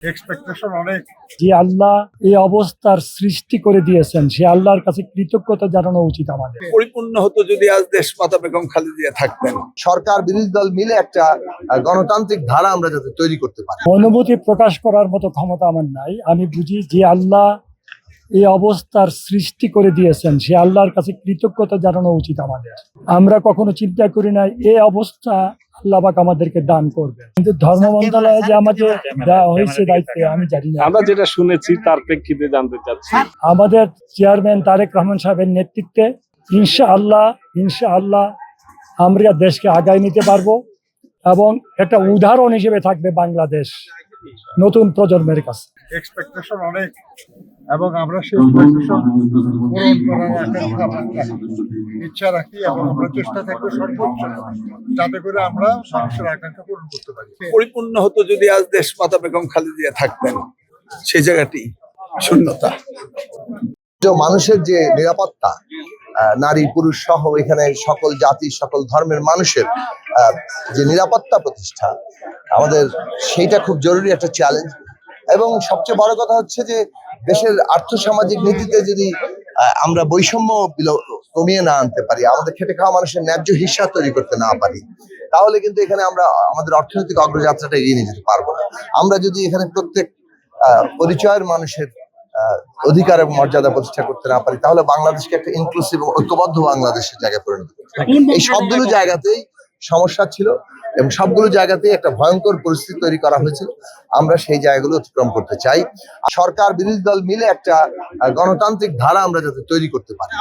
Expectation অনেক। যে আল্লাহ এই অবস্থার সৃষ্টি করে দিয়েছেন সে আল্লাহর কাছে কৃতজ্ঞতা জানানো উচিত আমাদের। পরিপূর্ণ হতো যদি আজ দেশমাতা বেগম খালেদা থাকতেন। সরকার বিরোধী দল মিলে একটা গণতান্ত্রিক ধারা আমরা যাতে তৈরি করতে পারি। অনুভূতি প্রকাশ করার মতো ক্ষমতা আমার নাই। আমি বুঝি যে আল্লাহ এই অবস্থার সৃষ্টি করে দিয়েছেন সে আল্লাহর কাছে কৃতজ্ঞতা জানানো উচিত আমাদের। আমরা কখনো চিন্তা করি না এই অবস্থা আল্লাহ পাক আমাদেরকে দান করবে, কিন্তু ধর্ম মন্ত্রণালয়ে যে আমাদের দেওয়া হয়েছে দায়িত্বে আমি জানি না। আমরা যেটা শুনেছি তার প্রেক্ষিতে জানতে চাচ্ছি। আমাদের চেয়ারম্যান তারেক রহমান সাহেবের নেতৃত্বে ইনশাআল্লাহ আমরা দেশকে আগায় নিতে পারবো এবং একটা উদাহরণ হিসেবে থাকবে বাংলাদেশ নতুন প্রজন্মের কাছে। এক্সপেকটেশন অনেক এবং আমরা সেই এক্সপেকটেশন পূরণ করার আকাঙ্ক্ষা ইচ্ছা রাখি এবং আমরা চেষ্টা থাকবো সর্বোচ্চ যাতে করে আমরা মানুষের আকাঙ্ক্ষা পূরণ করতে পারি। পরিপূর্ণ হতো যদি আজ দেশমাতা বেগম খালেদা থাকতেন। সেই জায়গাটি শূন্যতা। মানুষের যে নিরাপত্তা, নারী পুরুষ সহ এখানে সকল জাতি সকল ধর্মের মানুষের যে নিরাপত্তা প্রতিষ্ঠা, আমাদের সেইটা খুব জরুরি একটা চ্যালেঞ্জ। এবং সবচেয়ে বড় কথা হচ্ছে যে দেশের আর্থসামাজিক নীতিতে যদি আমরা বৈষম্য কমিয়ে না আনতে পারি, আমাদের খেটে খাওয়া মানুষের ন্যায্য হিস্যা তৈরি করতে না পারি, তাহলে কিন্তু এখানে আমরা আমাদের অর্থনৈতিক অগ্রযাত্রাটা এগিয়ে নিয়ে যেতে পারবো না। আমরা যদি এখানে প্রত্যেক পরিচয়ের মানুষের অধিকার এবং মর্যাদা প্রতিষ্ঠা করতে না পারি, তাহলে বাংলাদেশকে একটা ইনক্লুসিভ এবং ঐক্যবদ্ধ বাংলাদেশের জায়গায় পরিণত করতে হবে। এই সবগুলো জায়গাতেই সমস্যা ছিল এবং সবগুলো জায়গাতেই একটা ভয়ঙ্কর পরিস্থিতি তৈরি করা হয়েছিল। আমরা সেই জায়গাগুলো অতিক্রম করতে চাই। সরকার বিরোধী দল মিলে একটা গণতান্ত্রিক ধারা আমরা যাতে তৈরি করতে পারি।